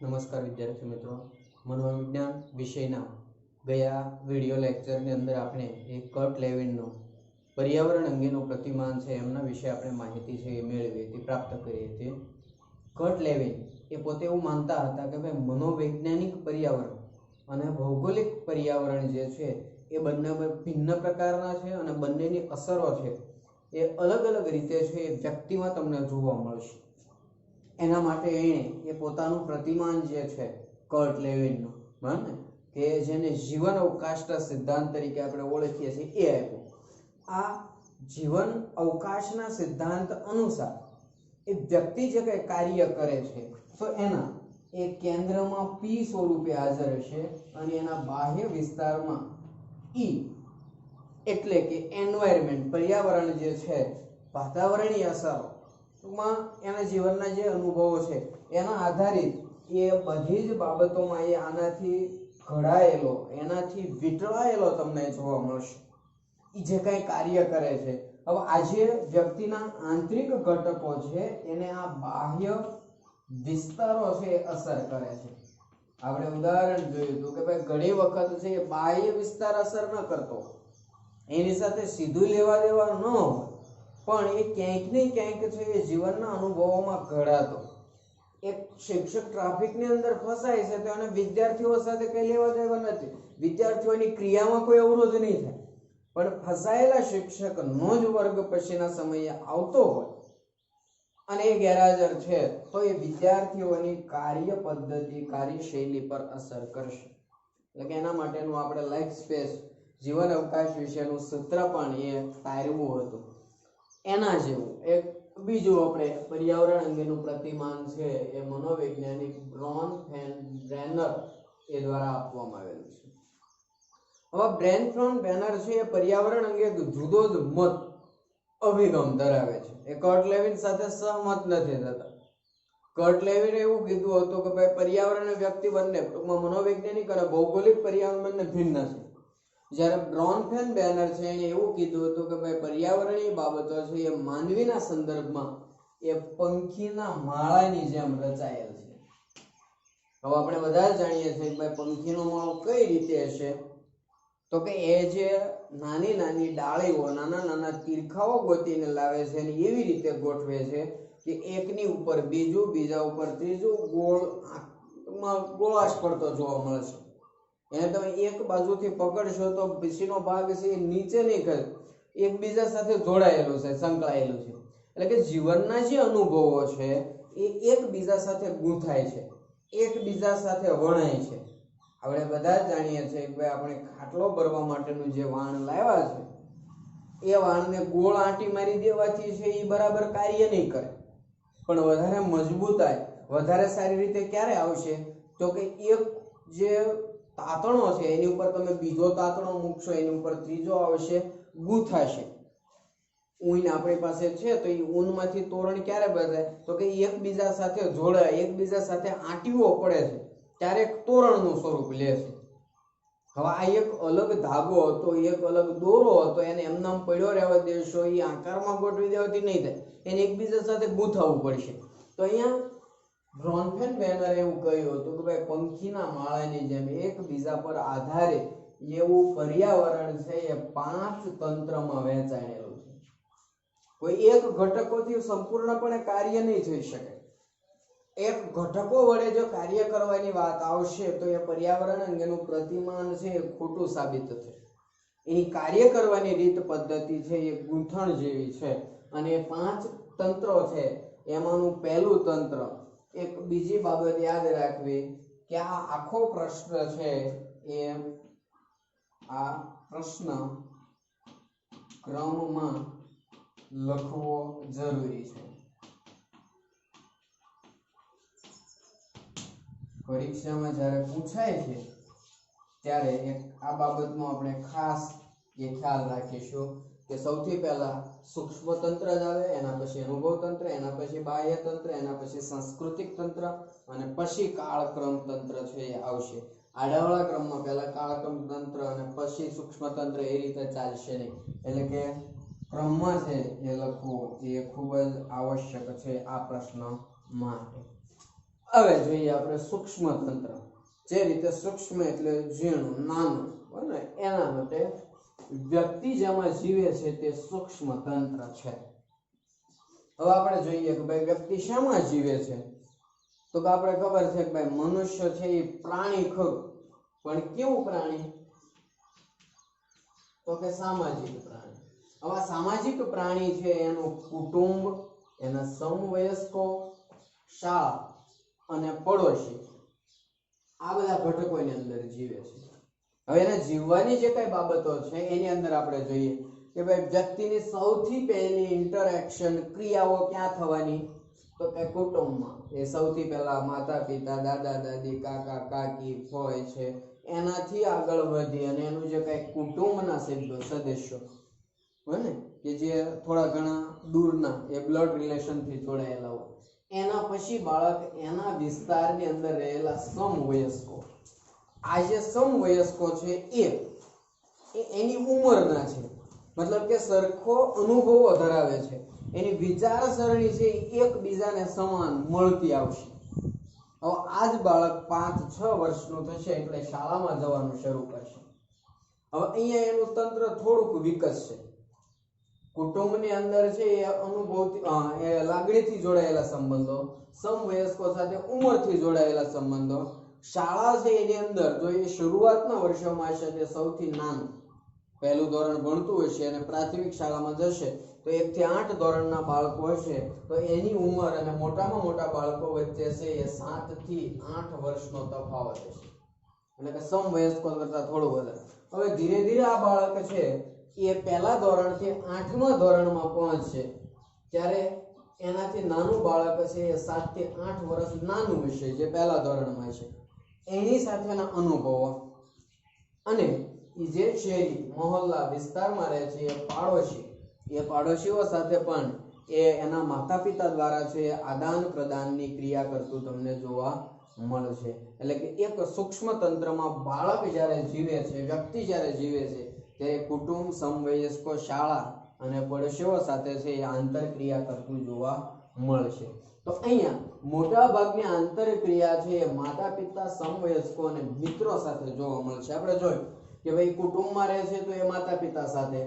નમસ્કાર વિદ્યાર્થી મિત્રો, મનોવિજ્ઞાન વિષયના ગયા વિડીયો લેક્ચરની અંદર આપણે એક કર્ટ લેવિનનો પર્યાવરણ અંગેનો પ્રતિમાન છે એમના વિશે આપણે માહિતી છે એ મેળવી હતી, પ્રાપ્ત કરી હતી. કર્ટ લેવિન એ પોતે એવું માનતા હતા કે ભાઈ મનોવૈજ્ઞાનિક પર્યાવરણ અને ભૌગોલિક પર્યાવરણ જે છે એ બંને ભિન્ન પ્રકારના છે અને બંનેની અસરો છે એ અલગ અલગ રીતે છે એ વ્યક્તિમાં તમને જોવા મળશે. એના માટે એણે એ પોતાનું પ્રતિમાન જે છે કર્ટ લેવિનનું, બરાબર ને, કે જેને જીવન અવકાશના સિદ્ધાંત તરીકે આપણે ઓળખીએ છીએ એ આપ્યો. આ જીવન અવકાશના સિદ્ધાંત અનુસાર એ વ્યક્તિ જે કંઈ કાર્ય કરે છે તો એના એ કેન્દ્રમાં પી સ્વરૂપે હાજર હશે અને એના બાહ્ય વિસ્તારમાં ઈ એટલે કે એન્વાયરમેન્ટ, પર્યાવરણ જે છે, વાતાવરણીય અસરો, ટૂંકમાં એના જીવનના જે અનુભવો છે એના આધારિત એ બધી જ બાબતોમાં એ આનાથી ઘડાયેલો, એનાથી વીંટળાયેલો તમને જોવા મળશે એ જે કંઈ કાર્ય કરે છે. હવે આજે વ્યક્તિના આંતરિક ઘટકો છે એને આ બાહ્ય વિસ્તારો છે એ અસર કરે છે. આપણે ઉદાહરણ જોયું હતું કે ભાઈ ઘણી વખત છે એ બાહ્ય વિસ્તાર અસર ન કરતો, એની સાથે સીધું લેવા દેવા ન હોય, પણ એ ક્યાંક ને ક્યાંક છે એ જીવનના અનુભવોમાં ઘડાતો. એક શિક્ષક ટ્રાફિકની અંદર ફસાય છે તો એને વિદ્યાર્થીઓ સાથે કઈ લેવા દેવા નથી, વિદ્યાર્થીઓની ક્રિયામાં કોઈ અવરોધ નહીં થાય, પણ ફસાયેલા શિક્ષકનો જ વર્ગ પછીના સમયે આવતો હોય અને એ ગેરહાજર છે તો એ વિદ્યાર્થીઓની કાર્ય પદ્ધતિ, કાર્યશૈલી પર અસર કરશે. એટલે કે એના માટેનું આપણે લાઈફ સ્પેસ, જીવન અવકાશ વિશેનું સૂત્ર પણ એ તારવ્યું હતું. એના જેવું એક બીજું આપણે પર્યાવરણ અંગેનું પ્રતિમાન છે એ મનોવૈજ્ઞાનિક બ્રેનર એ દ્વારા આપવામાં આવેલું છે. હવે બ્રેનર છે એ પર્યાવરણ અંગે જુદો જ મત અભિગમ ધરાવે છે. એ કર્ટ લેવિન સાથે સહમત નથી થતા. કર્ટ લેવિને એવું કીધું હતું કે ભાઈ પર્યાવરણ અને વ્યક્તિ બંને, ટૂંકમાં મનોવૈજ્ઞાનિક અને ભૌગોલિક પર્યાવરણ બંને ભિન્ન છે. જ્યારે બ્રોનફેન-બેનર છે એને એવું કીધું હતું કે ભાઈ પર્યાવરણીય બાબતો છે એ માનવીના સંદર્ભમાં એ પંખીના માળાની જેમ રચાયેલ છે. હવે આપણે બધા જાણીએ છીએ કે ભાઈ પંખીનો માળો કઈ રીતે હશે, તો કે એ જે નાની નાની ડાળીઓ, નાના નાના તીરખાઓ ગોતીને લાવે છે અને એવી રીતે ગોઠવે છે કે એકની ઉપર બીજું, બીજા ઉપર ત્રીજું, ગોળાશ પડતો જોવા મળશે. એને તમે એક બાજુથી પકડશો તો પછીનો ભાગ છે એ નીચે નહીં કરે, એકબીજા સાથે જોડાયેલું છે, સંકળાયેલું છે. એટલે કે જીવનના જે અનુભવો છે એ એકબીજા સાથે ગૂંથાય છે, એકબીજા સાથે વણાય છે. આપણે બધા જ જાણીએ છીએ કે ભાઈ આપણે ખાટલો ભરવા માટેનું જે વાણ લાવ્યા છે એ વાણને ગોળ આંટી મારી દેવાથી છે એ બરાબર કાર્ય નહીં કરે, પણ વધારે મજબૂતાઈ, વધારે સારી રીતે ક્યારે આવશે તો કે એક જે તાતણો છે એની ઉપર તમે બીજો તાતણો મૂકશો, એની ઉપર ત્રીજો આવશે, ગૂંથાશે. ઊન આપણી પાસે છે તો એ ઊનમાંથી તોરણ ક્યારે બને તો કે એકબીજા સાથે જોડાય, એકબીજા સાથે આંટીવો પડે છે ત્યારે તોરણનું સ્વરૂપ લે છે. હવે આ એક અલગ ધાગો હતો, એક અલગ દોરો હતો, એને એમનામ પડ્યો રહેવા દેશો, એ આકારમાં ગોઠવી દેવાથી નહીં થાય, એને એકબીજા સાથે ગૂંથાવવું પડશે. તો અહીંયા બ્રોનફેન-બેનરે એવું કહ્યું હતું કે ભાઈ પંખીના માળાની જેમ એકબીજા પર આધારિત એવું પર્યાવરણ છે એ 5 તંત્રમાં વહેંચાયેલું છે. કોઈ એક ઘટકોથી સંપૂર્ણપણે કાર્ય નહીં થઈ શકે. એક ઘટકો વડે જો કાર્ય કરવાની વાત આવશે તો એ પર્યાવરણ અંગેનું પ્રતિમાન છે એ ખોટું સાબિત થશે. એની કાર્ય કરવાની રીત પદ્ધતિ છે એ ગૂંથણ જેવી છે અને 5 તંત્રો છે એમાંનું પહેલું તંત્ર, એક બીજી બાબત યાદ રાખવી કે આ આખો પ્રશ્ન છે એ આ પ્રશ્ન ક્રમમાં લખવો જરૂરી છે. પરીક્ષામાં જ્યારે પૂછાય છે ત્યારે એક આ બાબતનો આપણે ખાસ એ ખ્યાલ રાખીશું કે સૌથી પહેલા સૂક્ષ્મ તંત્ર જ આવે, એના પછી અનુભવ તંત્ર, એના પછી બાહ્ય તંત્ર, એના પછી સાંસ્કૃતિક તંત્ર અને પછી કાળક્રમ તંત્ર છે એ આવશે. આડાવાળા ક્રમમાં પહેલા કાળક્રમ તંત્ર અને પછી સૂક્ષ્મ તંત્ર એ રીતે ચાલશે નહીં. એટલે કે ક્રમમાં છે એ લખવું એ ખૂબ જ આવશ્યક છે આ પ્રશ્ન માટે. હવે જોઈએ આપણે સૂક્ષ્મ તંત્ર. જે રીતે સૂક્ષ્મ એટલે ઝીણું, નાનું, બરાબર, એના માટે વ્યક્તિ જેમાં જીવે છે તે સૂક્ષ્મ તંત્ર છે. હવે આપણે જોઈએ કે ભાઈ વ્યક્તિ શામાં જીવે છે, તો કે આપણે ખબર છે કે ભાઈ મનુષ્ય છે એ પ્રાણી ખરું, પણ કેવું પ્રાણી, તો કે સામાજિક પ્રાણી. હવે સામાજિક પ્રાણી છે એનું કુટુંબ, એના સમવયસ્કો, શાળા અને પડોશી, આ બધા ઘટકોની અંદર જીવે છે. હવે એને જીવવાની જે કઈ બાબતો છે એની અંદર આપણે જોઈએ કે ભાઈ વ્યક્તિની સૌથી પહેલી ઇન્ટરેક્શન, ક્રિયાઓ ક્યાં થવાની, તો કે કુટુંબમાં. એ સૌથી પહેલા માતા પિતા, દાદા દાદી, કાકા કાકી હોય છે, એનાથી આગળ વધી અને એનું જે કઈ કુટુંબના સદસ્યો હોય ને, કે જે થોડા ઘણા દૂરના, એ બ્લડ રિલેશનથી જોડાયેલા હોય, એના પછી બાળક એના વિસ્તારની અંદર રહેલા સમવયસ્કો. આ જે સમવયસ્કો છે એ એની ઉંમરના છે, મતલબ કે સરખો અનુભવો ધરાવે છે, એની વિચારસરણી છે એકબીજાને સમાન મળતી આવશે. હવે આ જ બાળક 5-6 વર્ષનું થશે એટલે શાળામાં જવાનું શરૂ કરશે. હવે અહીંયા એનું તંત્ર થોડુંક વિકસશે. કુટુંબની અંદર છે એ અનુભવથી, એ લાગણીથી જોડાયેલા સંબંધો, સમવયસ્કો સાથે ઉંમરથી જોડાયેલા સંબંધો. શાળા છે એની અંદર જો એ શરૂઆતના વર્ષોમાં હશે તે સૌથી નાનું, પહેલું ધોરણ ભણતું હશે અને પ્રાથમિક શાળામાં જશે તો 1 થી 8 ધોરણના બાળકો હશે તો એની ઉંમર અને મોટામાં મોટા બાળકો વચ્ચે છે એ 7 થી 8 વર્ષનો તફાવત હશે, એટલે કે સમવયસ્કો કરતા થોડું વધારે. હવે ધીરે ધીરે આ બાળક છે એ પહેલા ધોરણથી 8મા ધોરણમાં પહોંચશે ત્યારે એનાથી નાનું બાળક છે એ 7 થી 8 વર્ષ નાનું હશે, જે પહેલા ધોરણમાં હશે. એની સાથેના અનુભવો અને જે શહેરી મહોલ્લા વિસ્તારમાં રહે છે એ પાડોશીઓ સાથે પણ એના માતા પિતા દ્વારા છે આદાન પ્રદાનની ક્રિયા કરતું તમને જોવા મળશે. એટલે કે એક સૂક્ષ્મ તંત્રમાં બાળક જ્યારે જીવે છે, વ્યક્તિ જ્યારે જીવે છે, ત્યારે કુટુંબ, સમવયસ્કો, શાળા અને પડોશીઓ સાથે છે એ આંતરક્રિયા કરતું જોવા મળશે. તો અહીંયા મોટા ભાગની આંતરક્રિયા છે એ માતા પિતા, સમવયસ્કો અને મિત્રો સાથે જોવા મળશે. આપણે જોયું કે ભાઈ કુટુંબમાં રહે છે તો એ માતા પિતા સાથે,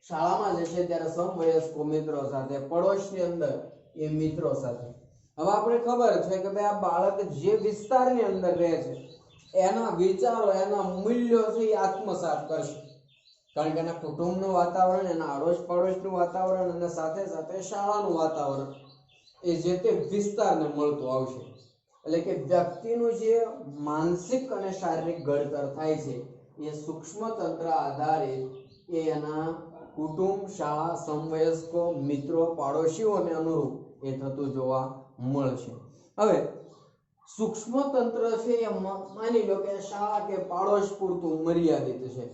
શાળામાં જશે ત્યારે સમવયસ્કો મિત્રો સાથે, પડોશની અંદર એ મિત્રો સાથે. હવે આપણે ખબર છે કે ભાઈ આ બાળક જે વિસ્તારની અંદર રહે છે એના વિચારો, એના મૂલ્યો છે એ આત્મસાત કરશે, કારણ કે એના કુટુંબનું વાતાવરણ, એના આડોશ પડોશનું વાતાવરણ અને સાથે સાથે શાળાનું વાતાવરણ એ જે તે વિસ્તારને મળતું આવશે. એટલે કે વ્યક્તિનું જે માનસિક અને શારીરિક ઘડતર થાય છે એ સૂક્ષ્મ તંત્ર આધારિત એના કુટુંબ, શાળા, સમવયસ્કો, મિત્રો, પાડોશીઓને અનુરૂપ એ થતું જોવા મળશે. હવે સૂક્ષ્મ તંત્ર છે એ માની લો કે શાળા કે પાડોશ પૂરતું મર્યાદિત છે,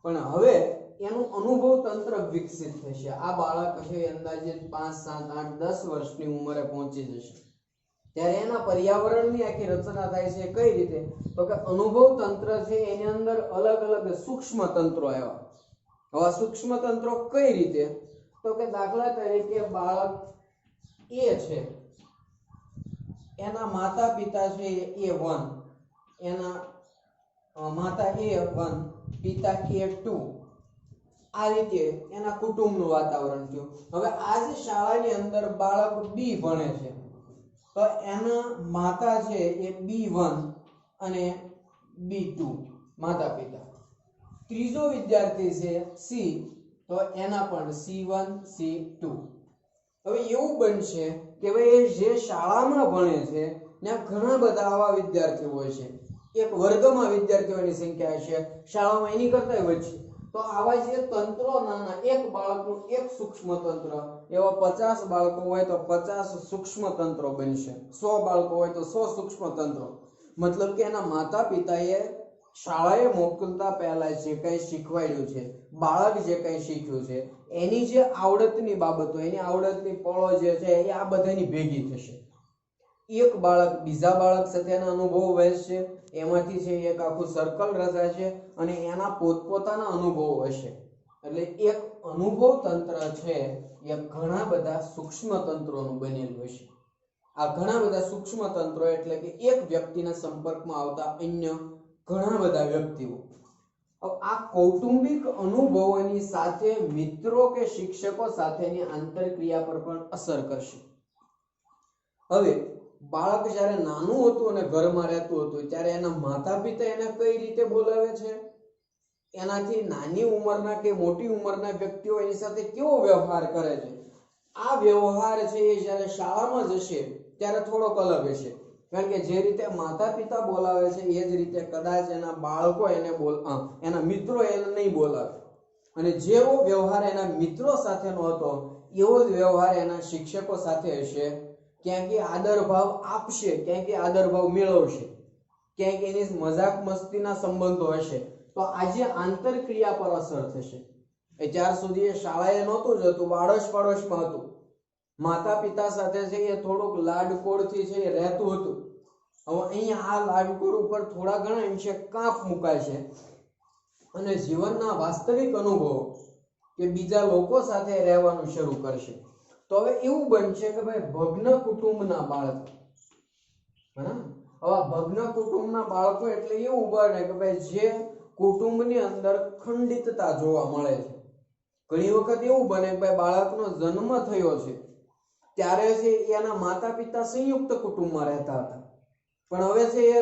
પણ હવે એનું અનુભવ તંત્ર વિકસિત થશે. આ બાળક છે અંદાજે 5, 7, 8, 10 વર્ષની ઉંમરે પહોંચી જશે ત્યારે એના પર્યાવરણની આખી રચના થાય છે. કઈ રીતે, તો કે અનુભવ તંત્ર છે એની અંદર અલગ અલગ સૂક્ષ્મ તંત્રો આવ્યા. હવે સૂક્ષ્મ તંત્રો કઈ રીતે, તો કે દાખલા તરીકે બાળક એ છે એના માતા પિતા છે A1, એના માતા A1, પિતા A2, આ રીતે એના કુટુંબનું વાતાવરણ થયું. હવે આ જ શાળાની અંદર બાળક B ભણે છે તો એના માતા છે એ B1 અને B2 માતા પિતા. ત્રીજો વિદ્યાર્થી છે C તો એના પણ C1, C2. હવે એવું બનશે કે ભાઈ જે શાળામાં ભણે છે ત્યાં ઘણા બધા આવા વિદ્યાર્થીઓ હોય છે, એક વર્ગમાં વિદ્યાર્થીઓની સંખ્યા હશે, શાળામાં એની કરતા વધશે. તો આવા જે તંત્રો નાના, એક બાળકનું એક સૂક્ષ્મ તંત્ર, એવા 50 બાળકો હોય તો 50 સૂક્ષ્મ તંત્રો બનશે, 100 બાળકો હોય તો 100 સૂક્ષ્મ તંત્રો. મતલબ કે એના માતા પિતાએ શાળાએ મોકલતા પહેલા જે કંઈ શીખવાડ્યું છે, બાળક જે કંઈ શીખ્યું છે, એની જે આવડતની બાબતો, એની આવડતની પળો જે છે એ આ બધાની ભેગી થશે. એક બાળક બીજા બાળક સાથેના અનુભવો વહેંચશે, એમાંથી છે એક આખું સર્કલ રચાશે અને એના પોતપોતાના અનુભવો હશે. એટલે એક અનુભવ તંત્ર છે એ ઘણા બધા સૂક્ષ્મ તંત્રોનું બનેલું હશે. આ ઘણા બધા સૂક્ષ્મ તંત્રો એટલે કે એક વ્યક્તિના સંપર્કમાં આવતા અન્ય ઘણા બધા વ્યક્તિઓ. આ કૌટુંબિક અનુભવોની સાથે મિત્રો કે શિક્ષકો સાથેની આંતરક્રિયા પર પણ અસર કરશે. હવે બાળક જ્યારે નાનું હતું અને ઘરમાં રહેતું હતું ત્યારે એના માતા પિતા એને કઈ રીતે બોલાવે છે, એનાથી નાની ઉંમરના કે મોટી ઉંમરના વ્યક્તિઓ એની સાથે કેવો વ્યવહાર કરે છે, આ વ્યવહાર છે એ જ્યારે શાળામાં જશે ત્યારે થોડોક અલગ હશે. કારણ કે જે રીતે માતા પિતા બોલાવે છે એ જ રીતે કદાચ એના બાળકો એને એના મિત્રો એને નહીં બોલાવે, અને જેવો વ્યવહાર એના મિત્રો સાથેનો હતો એવો જ વ્યવહાર એના શિક્ષકો સાથે હશે. ક્યાંક આદર ભાવ આપશે, ક્યાંક આદર ભાવ મેળવશે, ક્યાંક એની મજાક મસ્તીના સંબંધો હશે. તો આજે આંતરક્રિયા પર અસર થશે. એ જ્યાર સુધી એ શાળાએ નહોતું જતું, આડોશ પાડોશમાં હતું, માતા પિતા સાથે છે એ થોડુંક લાડકોડથી છે એ રહેતું હતું. હવે અહીંયા આ લાડકોડ ઉપર થોડા ઘણા અંશે કાપ મુકાય છે અને જીવનના વાસ્તવિક અનુભવો કે બીજા લોકો સાથે રહેવાનું શરૂ કરશે. તો હવે એવું બનશે કે ભાઈ ભગ્ન કુટુંબના બાળકો, બરાબર. હવે ભગ્ન કુટુંબના બાળકો એટલે એવું બને કે ભાઈ જે કુટુંબની અંદર ખંડિતતા જોવા મળે છે. ઘણી વખત એવું બને કે ભાઈ બાળકનો જન્મ થયો છે ત્યારે છે એના માતા પિતા સંયુક્ત કુટુંબમાં રહેતા હતા, પણ હવે છે એ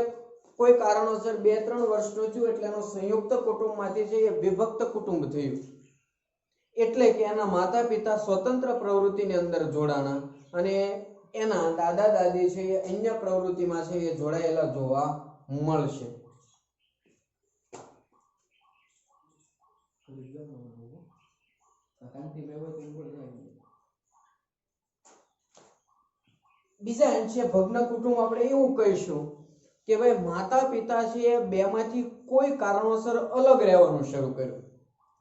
કોઈ કારણોસર 2-3 વર્ષનો થયું એટલે એનો સંયુક્ત કુટુંબમાંથી છે એ વિભક્ત કુટુંબ થયું. એટલે કે એના માતા પિતા સ્વતંત્ર પ્રવૃત્તિની અંદર જોડાણા અને એના દાદા દાદી છે એ અન્ય પ્રવૃત્તિમાં છે એ જોડાયેલા જોવા મળશે. બીજા અંશે ભગ્ન કુટુંબ આપણે એવું કહીશું કે ભાઈ માતા પિતા છે એ બેમાંથી કોઈ કારણોસર અલગ રહેવાનું શરૂ કર્યું.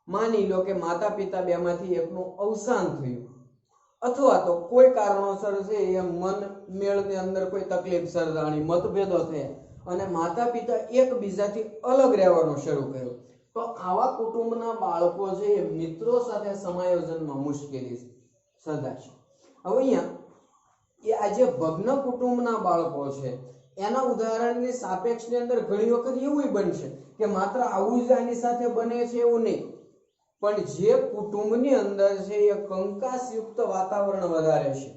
માની લો કે માતા પિતા બેમાંથી એકનું અવસાન થયું, અથવા તો કોઈ કારણોસર છે એ મન મેળની અંદર કોઈ તકલીફ સર્જાણી, મતભેદો થયા અને માતા પિતા એકબીજાથી અલગ રહેવાનું શરૂ કર્યું. તો આવા કુટુંબના બાળકો છે એ મિત્રો સાથે સમાયોજનમાં મુશ્કેલી સર્જાશે. હવે અહીંયા એ આજે ભગ્ન કુટુંબના બાળકો છે એના ઉદાહરણની સાપેક્ષની અંદર ઘણી વખત એવું બનશે કે માત્ર આવું જ આની સાથે બને છે એવું નહીં, પણ જે કુટુંબની અંદર છે એ કંકાસયુક્ત વાતાવરણ વધારે છે,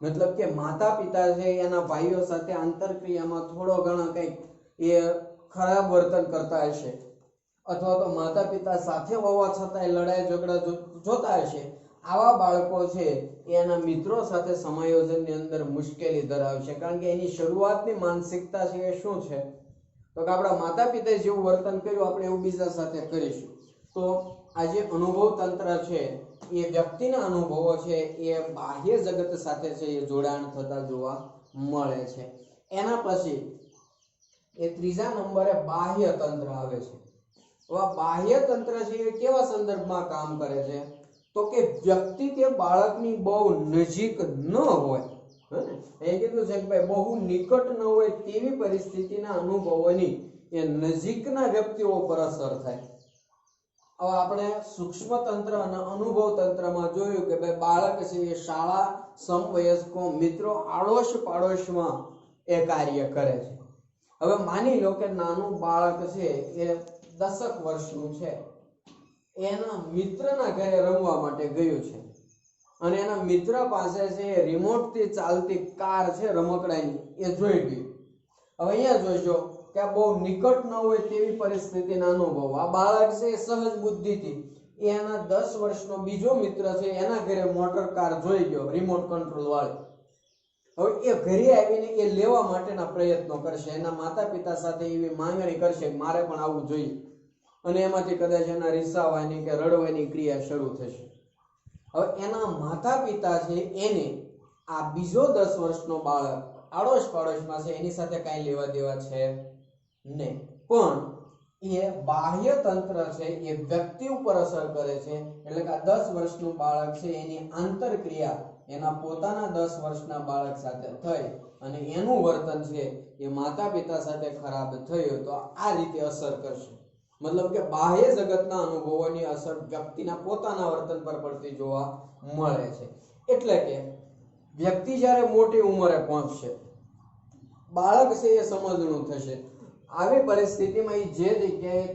મતલબ કે માતા પિતા છે એના ભાઈઓ સાથે આંતરક્રિયામાં થોડો ઘણો કંઈક એ ખરાબ વર્તન કરતા હશે, અથવા તો માતા પિતા સાથે હોવા છતાંય લડાઈ ઝઘડા જોતા હશે, આવા બાળકો છે એના મિત્રો સાથે સમાયોજનની અંદર મુશ્કેલી ધરાવશે. કારણ કે એની શરૂઆતની માનસિકતા છે એ શું છે, તો કે આપણા માતા પિતાએ જેવું વર્તન કર્યું આપણે એવું બીજા સાથે કરીશું. તો આ જે અનુભવ તંત્ર છે એ વ્યક્તિના અનુભવો છે એ બાહ્ય જગત સાથે છે એ જોડાણ થતા જોવા મળે છે. એના પછી એ ત્રીજા નંબરે બાહ્ય તંત્ર આવે છે. બાહ્ય તંત્ર છે એ કેવા સંદર્ભમાં કામ કરે છે, તો કે વ્યક્તિ કે બાળકની બહુ નજીક ન હોય, એ કીધું છે કે ભાઈ બહુ નિકટ ન હોય તેવી પરિસ્થિતિના અનુભવોની એ નજીકના વ્યક્તિઓ પર અસર થાય. હવે આપણે સૂક્ષ્મ તંત્ર અને અનુભવ તંત્રમાં જોયું કે ભાઈ બાળક છે એ શાળા, સમવયસ્કો, મિત્રો, આડોશ પાડોશમાં એ કાર્ય કરે છે. હવે માની લો કે નાનું બાળક છે એ 10 વર્ષનું છે, એના મિત્રના ઘરે રમવા માટે ગયું છે અને એના મિત્ર પાસે છે રિમોટથી ચાલતી કાર છે રમકડાની એ જોઈ ગયું. હવે અહીંયા જોઈજો કે આ બહુ નિકટ ન હોય તેવી પરિસ્થિતિના અનુભવ. આ બાળક છે સહજ બુદ્ધિથી એના 10 વર્ષનો બીજો મિત્ર છે એના ઘરે મોટર કાર જોઈ ગયો રિમોટ કંટ્રોલ વાળી. હવે એ ઘરે આવીને એ લેવા માટેના પ્રયત્નો કરશે, એના માતા પિતા સાથે એવી માંગણી કરશે કે મારે પણ આવવું જોઈએ, અને એમાંથી કદાચ એના રીસાવાની કે રડવાની ક્રિયા શરૂ થશે. હવે એના માતા પિતા છે એને આ બીજો 10 વર્ષનો બાળક આડોશ પાડોશમાં છે એની સાથે કાંઈ લેવા દેવા છે નહીં, પણ એ બાહ્ય તંત્ર છે એ વ્યક્તિ ઉપર અસર કરે છે. એટલે કે આ 10 વર્ષનું બાળક છે એની આંતરક્રિયા એના પોતાના 10 વર્ષના બાળક સાથે થઈ અને એનું વર્તન છે એ માતા પિતા સાથે ખરાબ થયું તો આ રીતે અસર કરશે. મતલબ કે બાહ્ય જગતના અનુભવોની અસર વ્યક્તિના પોતાના વર્તન પર પડતી જોવા મળે છે. એટલે કે વ્યક્તિ જ્યારે મોટી ઉંમરે પહોંચશે, બાળક છે એ સમજણું થશે, આવી પરિસ્થિતિમાં એ જે જગ્યાએ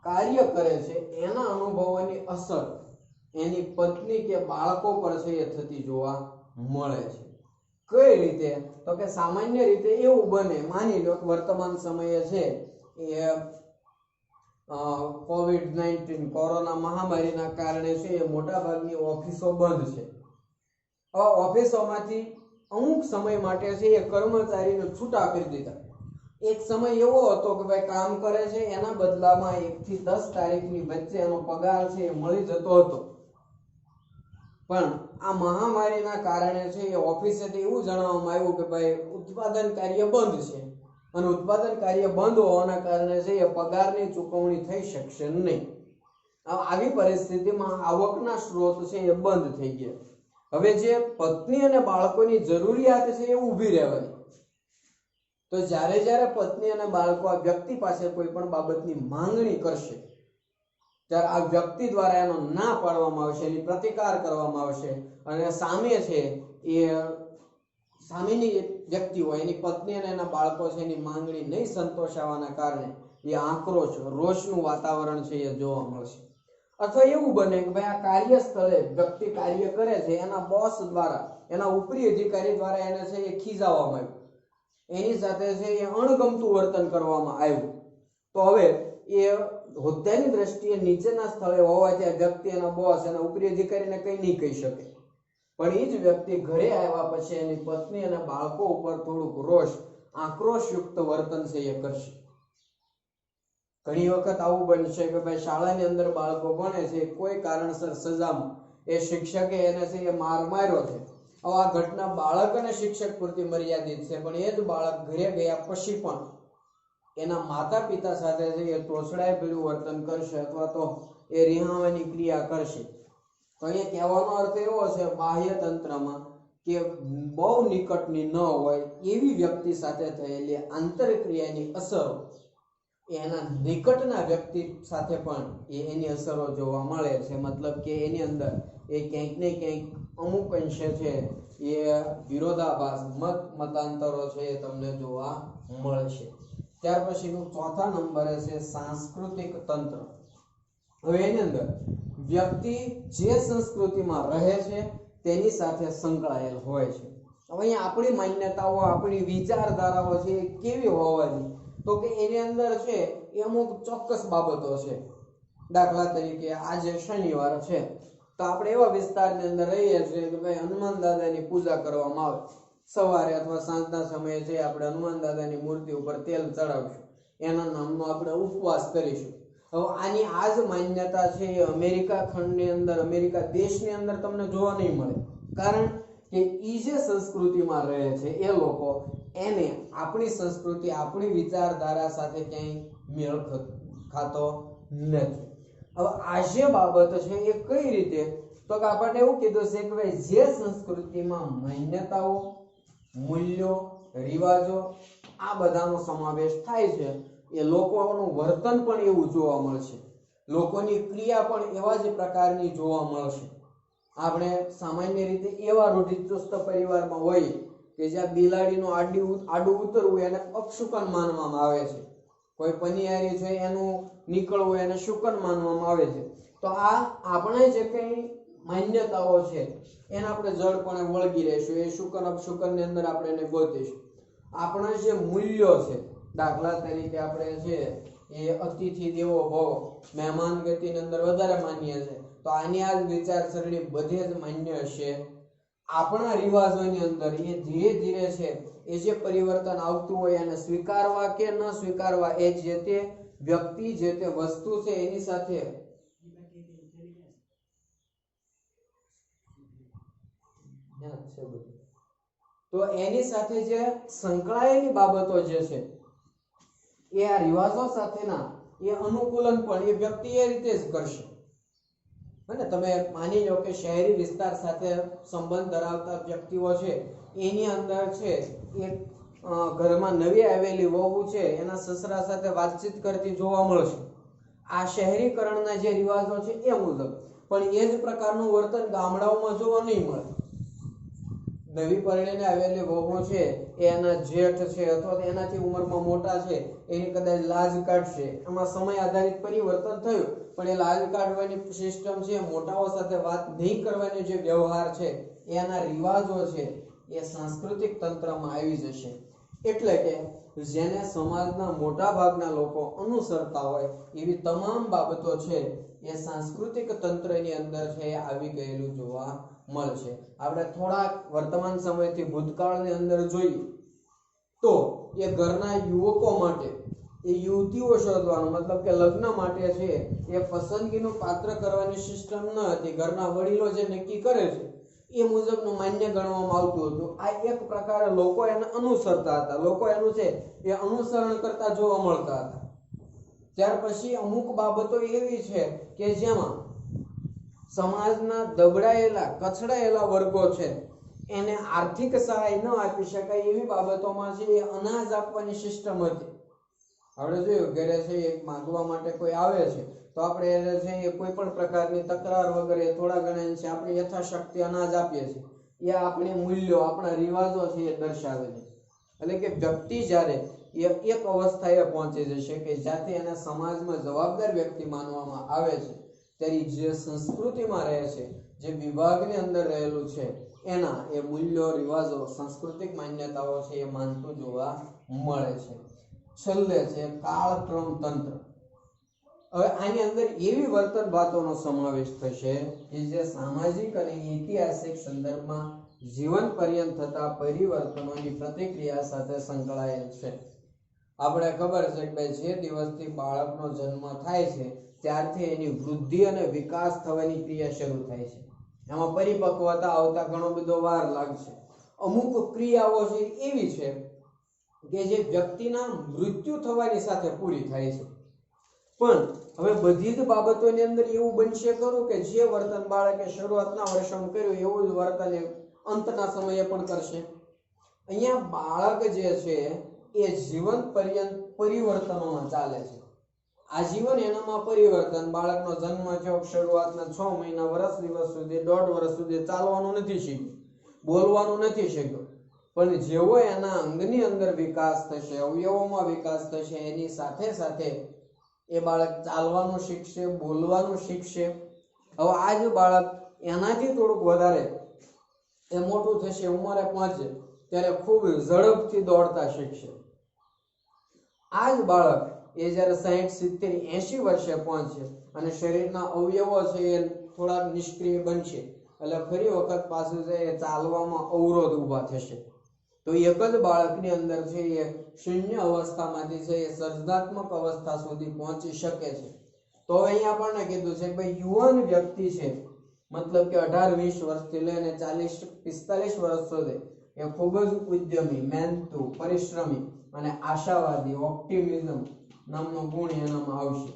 કાર્ય કરે છે એના અનુભવોની અસર એની પત્ની કે બાળકો પર છે એ થતી જોવા મળે છે. કઈ રીતે? તો કે સામાન્ય રીતે એવું બને, માની લો કે વર્તમાન સમયે છે એ કોવિડ-19 કોરોના મહામારીના કારણે છે એ મોટા ભાગની ઓફિસો બંધ છે. હવે ઓફિસોમાંથી અમુક સમય માટે છે એ કર્મચારીને છૂટા કરી દીધા. એક સમય એવો હતો કે ભાઈ કામ કરે છે એના બદલામાં 1 થી 10 તારીખની વચ્ચે એનો પગાર છે એ મળી જતો હતો. પણ આ મહામારીના કારણે છે એ ઓફિસેથી એવું જણાવવામાં આવ્યું કે ભાઈ ઉત્પાદન કાર્ય બંધ છે અને ઉત્પાદન કાર્ય બંધ હોવાના કારણે છે એ પગારની ચૂકવણી થઈ શકશે નહીં. આવી પરિસ્થિતિમાં આવકના સ્ત્રોત છે એ બંધ થઈ ગયા. હવે જે પત્ની અને બાળકોની જરૂરિયાત છે એ ઊભી રહેવાની. તો જ્યારે જ્યારે પત્ની અને બાળકો આ વ્યક્તિ પાસે કોઈ પણ બાબતની માંગણી કરશે ત્યારે આ વ્યક્તિ દ્વારા એનો ના પાડવામાં આવશે, એની પ્રતિકાર કરવામાં આવશે અને સામે છે એ સામેની વ્યક્તિ હોય એની પત્ની અને એના બાળકો છે એની માંગણી નહીં સંતોષાવાના કારણે એ આક્રોશ, રોષનું વાતાવરણ છે એ જોવા મળશે. અથવા એવું બને કે ભાઈ આ કાર્યસ્થળે વ્યક્તિ કાર્ય કરે છે એના બોસ દ્વારા, એના ઉપરી અધિકારી દ્વારા એને છે એ ખીજાવવામાં આવ્યું, એની સાથે છે એ અણગમતું વર્તન કરવામાં આવ્યું. તો હવે એ હોદ્દાની દ્રષ્ટિએ નીચેના સ્થળે હોવાથી આ વ્યક્તિ એના બોસ, એના ઉપરી અધિકારીને કંઈ નહીં કહી શકે. પણ એ જ વ્યક્તિ ઘરે આવ્યા પછી એની પત્ની અને બાળકો ઉપર થોડુંક રોષ, આક્રોશયુક્ત વર્તન છે એ કરશે. ઘણી વખત આવું બનશે કે ભાઈ શાળાની અંદર બાળકો ભણે છે, કોઈ કારણસર સજામાં એ શિક્ષકે એને છે એ માર માર્યો છે. હવે આ ઘટના બાળક અને શિક્ષક પૂરતી મર્યાદિત છે, પણ એ જ બાળક ઘરે ગયા પછી પણ એના માતા પિતા સાથે છે એ તોછડાય ભર્યું વર્તન કરશે અથવા તો એ રિહાવાની ક્રિયા કરશે. તો અહીંયા કહેવાનો અર્થ એવો છે બાહ્ય તંત્રમાં કે બહુ નિકટની ન હોય એવી વ્યક્તિ સાથે થયેલી આંતરક્રિયાની અસરો એના નિકટના વ્યક્તિ સાથે પણ એની અસરો જોવા મળે છે. મતલબ કે એની અંદર એ ક્યાંક ને ક્યાંક અમુક અંશે છે એ વિરોધાભાસ, મતાંતરો છે એ તમને જોવા મળશે. ત્યાર પછીનું ચોથા નંબરે છે સાંસ્કૃતિક તંત્ર. હવે એની અંદર વ્યક્તિ જે સંસ્કૃતિમાં રહે છે તેની સાથે સંકળાયેલ હોય છે. હવે અહીંયા આપણી માન્યતાઓ, આપણી વિચારધારાઓ છે એ કેવી હોવાની? તો કે એની અંદર છે એ અમુક ચોક્કસ બાબતો છે. દાખલા તરીકે આજે શનિવાર છે તો આપણે એવા વિસ્તારની અંદર રહીએ છીએ કે ભાઈ હનુમાન દાદાની પૂજા કરવામાં આવે. સવારે અથવા સાંજના સમયે છે આપણે હનુમાન દાદાની મૂર્તિ ઉપર તેલ ચડાવશું, એના નામનો આપણે ઉપવાસ કરીશું. હવે આની આ જ માન્યતા છે એ અમેરિકા ખંડની અંદર, અમેરિકા દેશની અંદર તમને જોવા નહીં મળે. કારણ કે ઈ જે સંસ્કૃતિમાં રહે છે એ લોકો એને આપણી સંસ્કૃતિ, આપણી વિચારધારા સાથે ક્યાંય મેળ ખાતો નથી. હવે આ જે બાબત છે એ કઈ રીતે? તો કે આપણને એવું કીધું છે કે ભાઈ જે સંસ્કૃતિમાં માન્યતાઓ, મૂલ્યો, રિવાજો આ બધાનો સમાવેશ થાય છે એ લોકોનું વર્તન પણ એવું જોવા મળશે, લોકોની ક્રિયા પણ એવા જ પ્રકારની જોવા મળશે. આપણે સામાન્ય રીતે એવા રૂઢિચુસ્ત પરિવારમાં હોય કે જ્યાં બિલાડીનું આડું ઉતરવું એને અપશુકન માનવામાં આવે છે, કોઈ પનિયારી છે એનું નીકળવું એને શુકન માનવામાં આવે છે. તો આ આપણે જે કંઈ માન્યતાઓ છે એને આપણે જડપણે વળગી રહીશું, એ શુકન અપશુકનની અંદર આપણે એને ગોતીશું. આપણા જે મૂલ્યો છે, દાખલા તરીકે આપણે છે એ અતિથિ દેવો ભવ, મહેમાન ગતિની અંદર વધારે માન્ય છે, તો આની આ વિચારસરણી બધે જ માન્ય હશે. આપણા રિવાજોની અંદર એ ધીરે ધીરે છે એ જે પરિવર્તન આવતું હોય એને સ્વીકારવા કે ન સ્વીકારવા એ જે તે વ્યક્તિ, જે તે વસ્તુ છે એની સાથે તો એની સાથે જે સંકળાયેલી બાબતો જે છે એ આ રિવાજો સાથેના એ અનુકૂલન પણ એ વ્યક્તિ એ રીતે જ કરશે. અને તમે માની લો કે શહેરી વિસ્તાર સાથે સંબંધ ધરાવતા વ્યક્તિઓ છે એની અંદર છે એ ઘરમાં નવી આવેલી વહુ છે એના સસરા સાથે વાતચીત કરતી જોવા મળશે. આ શહેરીકરણના જે રિવાજો છે એ મુજબ. પણ એ જ પ્રકારનું વર્તન ગામડાઓમાં જોવા નહીં મળે. નવી પરણીને આવેલી વહુ છે એ એના જેઠ છે અથવા તો એનાથી ઉંમરમાં મોટા છે એની કદાચ લાજ કાઢશે, એમાં સમય આધારિત પરિવર્તન થયું, પણ એ લાજ કાઢવાની સિસ્ટમ છે, મોટાઓ સાથે વાત નહીં કરવાની જે વ્યવહાર છે, એના રિવાજો છે એ સાંસ્કૃતિક તંત્રમાં આવી જશે. એટલે કે જેને સમાજના મોટા ભાગના લોકો અનુસરતા હોય એવી તમામ બાબતો છે એ સાંસ્કૃતિક તંત્રની અંદર છે એ આવી ગયેલું જોવા મળશે. આપણે થોડા વર્તમાન સમયથી ભૂતકાળની અંદર જોઈએ તો એ ઘરના યુવકો માટે એ યુવતીઓ શોધવાનું, મતલબ કે લગ્ન માટે છે એ પસંદગીનું પાત્ર કરવાની સિસ્ટમ ન હતી. ઘરના વડીલો જે નક્કી કરે છે એ મુજબનું માન્ય ગણવામાં આવતું હતું. આ એક પ્રકારે લોકો એને અનુસરતા હતા, લોકો એનું છે એ અનુસરણ કરતા જોવા મળતા હતા. ત્યાર પછી અમુક બાબતો એવી છે કે જેમાં સમાજના દબડાયેલા કચડાયેલા વર્ગો છે એને આર્થિક સહાય ન આપી શકાય એવી બાબતોમાં છે એ અનાજ આપવાની સિસ્ટમ હતી. આપણે જોયું ઘરે છે એક માંગવા માટે કોઈ આવે છે તો આપણે એને છે એ કોઈ પણ પ્રકારની તકરાર વગેરે થોડા ઘણા છે આપણે યથાશક્તિ અનાજ આપીએ છીએ. એ આપણી મૂલ્યો, આપણા રિવાજો છે એ દર્શાવે છે. એટલે કે વ્યક્તિ જ્યારે એક અવસ્થાએ પહોંચી જશે કે જ્યાંથી એને સમાજમાં જવાબદાર વ્યક્તિ માનવામાં આવે છે, ત્યારે જે સંસ્કૃતિમાં રહે છે, જે વિભાગની અંદર રહેલું છે, એના એ મૂલ્યો, રિવાજો, સાંસ્કૃતિક માન્યતાઓ છે એ માનતું જોવા મળે છે. છેલ્લે છે કાળક્રમ તંત્ર. હવે આની અંદર એવી વર્તન વાતોનો સમાવેશ થશે કે જે સામાજિક અને ઐતિહાસિક સંદર્ભમાં જીવન પર્યંત થતા પરિવર્તનોની પ્રતિક્રિયા સાથે સંકળાયેલ છે. આપણે ખબર છે કે જે દિવસથી બાળકનો જન્મ થાય છે ત્યારથી એની વૃદ્ધિ અને વિકાસ થવાની ક્રિયા શરૂ થાય છે. એમાં પરિપક્વતા આવતા ઘણો બધો વાર લાગશે. અમુક ક્રિયાઓ છે એવી છે કે જે વ્યક્તિના મૃત્યુ થવાની સાથે પૂરી થાય છે. પણ હવે બધી જ બાબતોની અંદર એવું બનશે ખરું કે જે વર્તન બાળકે શરૂઆતના વર્ષોમાં કર્યું એવું જ વર્તન અંતના સમયે પણ કરશે? અહીંયા બાળક જે છે એ જીવન પર્યંત પરિવર્તનોમાં ચાલે છે. આજીવન એનામાં પરિવર્તન. બાળકનો જન્મ થયો, શરૂઆતના 6 મહિના, વર્ષ દિવસ સુધી, 1.5 વર્ષ સુધી ચાલવાનું નથી શીખ્યું, બોલવાનું નથી શીખ્યું, પણ જેવો એના અંગની અંદર વિકાસ થશે, અવયવોમાં વિકાસ થશે, એની સાથે સાથે એ બાળક ચાલવાનું શીખશે, બોલવાનું શીખશે. હવે આ જ બાળક એનાથી થોડુંક વધારે એ મોટું થશે, ઉંમરે પહોંચે ત્યારે ખૂબ ઝડપથી દોડતા શીખશે. આ જ બાળક એ જ્યારે 60, 70, 80 વર્ષે પહોંચે અને શરીરના અવયવો છે એ થોડા નિષ્ક્રિય બનશે, એટલે ફરી વખત પાછું છે એ ચાલવામાં અવરોધ ઊભા થશે. તો એક જ બાળકની અંદર છે એ શૂન્ય અવસ્થામાંથી છે એ સર્જનાત્મક અવસ્થા સુધી પહોંચી શકે છે. તો હવે અહીંયા આપણને કીધું છે કે ભાઈ યુવાન વ્યક્તિ છે, મતલબ કે 18-20 વર્ષથી લઈને 40-45 વર્ષ સુધી એ ખૂબ જ ઉદ્યમી, મહેનતુ, પરિશ્રમી અને આશાવાદી, ઓપ્ટિમિઝમ નામનો ગુણ એનામાં આવશે.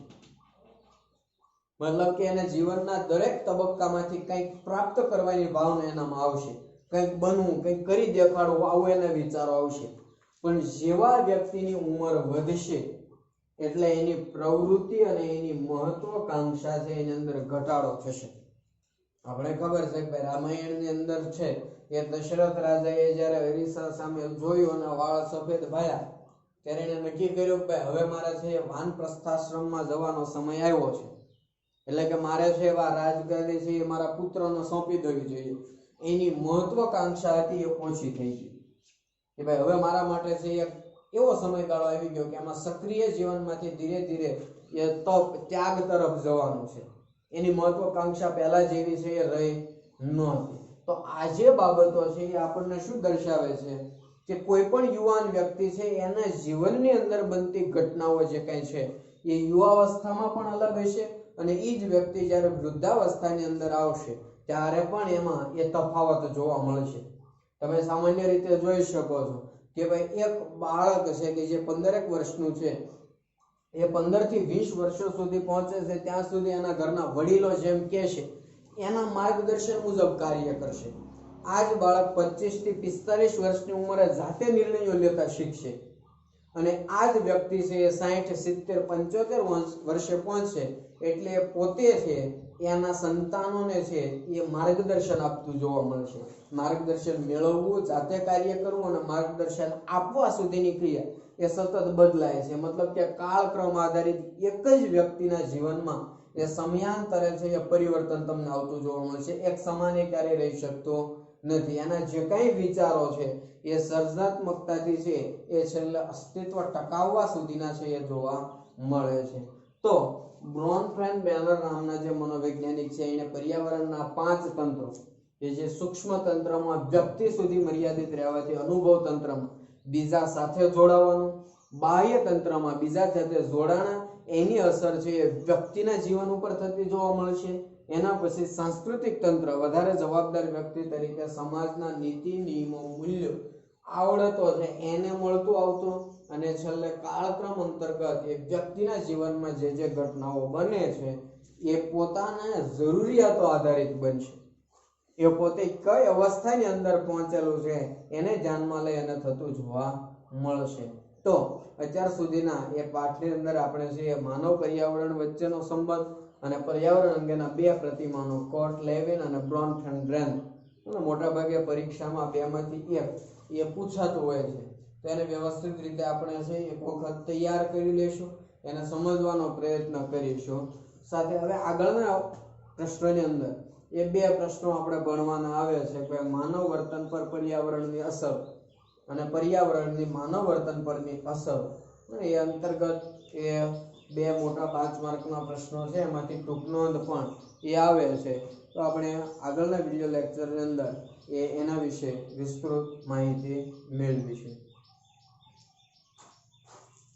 મતલબ કે એને જીવનના દરેક તબક્કામાંથી કંઈક પ્રાપ્ત કરવાની ભાવના એનામાં આવશે. કંઈક બનવું, કંઈક કરી દેખાડવું, આવું એના વિચારો આવશે. પણ જેવા વ્યક્તિની ઉંમર વધશે એટલે એની પ્રવૃત્તિ અને એની મહત્વાકાંક્ષા છે એની અંદર ઘટાડો થશે. આપણે ખબર છે કે રામાયણની અંદર છે એ દશરથ રાજાએ જ્યારે હરિસા સામે જોયું અને વાળ સફેદ ભાયા ત્યારે એને નક્કી કર્યું કે હવે મારે છે વાનપ્રસ્થાશ્રમમાં જવાનો સમય આવ્યો છે. એટલે કે મારે છે એવા રાજગાદી છે એ મારા પુત્રને સોંપી દેવી જોઈએ. એની મહત્વાકાંક્ષા હતી એ ઓછી થઈ ગઈ કે ભાઈ હવે મારા માટે છે એક એવો સમયગાળો આવી ગયો કે આમાં સક્રિય જીવનમાંથી ધીરે ધીરે એ તપ, ત્યાગ તરફ જવાનું છે. એની મહત્વાકાંક્ષા પહેલા જેવી છે એ રહી નહોતી. તો આ જે બાબતો છે એ આપણને શું દર્શાવે છે કે કોઈ પણ યુવાન વ્યક્તિ છે એના જીવનની અંદર બનતી ઘટનાઓ જે કંઈ છે એ યુવાવસ્થામાં પણ અલગ હશે અને એ જ વ્યક્તિ જ્યારે વૃદ્ધાવસ્થાની અંદર આવશે ત્યારે પણ એમાં એ તફાવત જોવા મળશે. તમે સામાન્ય રીતે જોઈ શકો છો કે ભાઈ એક બાળક છે કે જે 15 વર્ષનું છે એ 15 થી 20 વર્ષો સુધી પહોંચે છે ત્યાં સુધી એના ઘરના વડીલો જેમ કહે છે એના માર્ગદર્શન મુજબ કાર્ય કરશે. આ જ બાળક 25 થી 45 વર્ષની ઉંમરે જાતે નિર્ણયો લેતા શીખશે અને આ જ વ્યક્તિ છે એ 60, 70, 75 વર્ષે પહોંચશે એટલે પોતે છે એના સંતાનોને છે એ માર્ગદર્શન આપતું જોવા મળશે. માર્ગદર્શન મેળવવું, જાતે કાર્ય કરવું અને માર્ગદર્શન આપવા સુધીની ક્રિયા એ સતત બદલાય છે. મતલબ કે કાળક્રમ આધારિત એક જ વ્યક્તિના જીવનમાં એ સમયાંતરે છે એ પરિવર્તન તમને આવતું જોવા મળશે. એક સમાન ક્યારેય રહી શકતો નથી. એના જે કંઈ વિચારો છે એ સર્જનાત્મકતાથી છે એ છેલ્લે અસ્તિત્વ ટકાવવા સુધીના છે એ જોવા મળે છે. તો બ્રોનફેન-બેનર નામના જે મનોવૈજ્ઞાનિક છે એને પર્યાવરણના 5 તંત્રો કે જે સૂક્ષ્મ તંત્રમાં વ્યક્તિ સુધી મર્યાદિત રહેવાથી અનુભવ તંત્રમાં બીજા સાથે જોડાવાનું, બાહ્ય તંત્રમાં બીજા સાથે જોડાણા, એની અસર છે એ વ્યક્તિના જીવન ઉપર થતી જોવા મળશે. એના પછી સાંસ્કૃતિક તંત્ર વધારે જવાબદાર વ્યક્તિ તરીકે સમાજના નીતિ નિયમો મૂલ્યો આવડતો છે એને મળતું આવતું, અને છેલ્લે કાળક્રમ અંતર્ગત એ વ્યક્તિના જીવનમાં જે જે ઘટનાઓ બને છે એ પોતાના જરૂરિયાતો આધારિત બનશે. એ પોતે કઈ અવસ્થાની અંદર પહોંચેલું છે એને ધ્યાનમાં લઈ અને થતું જોવા મળશે. તો અત્યાર સુધીના એ પાઠની અંદર આપણે છે માનવ પર્યાવરણ વચ્ચેનો સંબંધ અને પર્યાવરણ અંગેના 2 પ્રતિમાનો કોર્ટ લેવિન અને બ્રોનફેન-બેનર, મોટા ભાગે પરીક્ષામાં 2 માંથી 1 એ પૂછાતું હોય છે. તો એને વ્યવસ્થિત રીતે આપણે છે એક વખત તૈયાર કરી લેશું, એને સમજવાનો પ્રયત્ન કરીશું. સાથે હવે આગળના પ્રશ્નની અંદર એ 2 પ્રશ્નો આપણે ભણવાના આવે છે કે માનવ વર્તન પર પર્યાવરણની અસર અને પર્યાવરણની માનવ વર્તન પરની અસર. એ અંતર્ગત એ 2 મોટા 5 માર્કના પ્રશ્નો છે, એમાંથી ટૂંક નોંધ પણ એ આવે છે. તો આપણે આગળના વિડીયો લેક્ચરની અંદર એના વિશે વિસ્તૃત માહિતી મેળવીશું.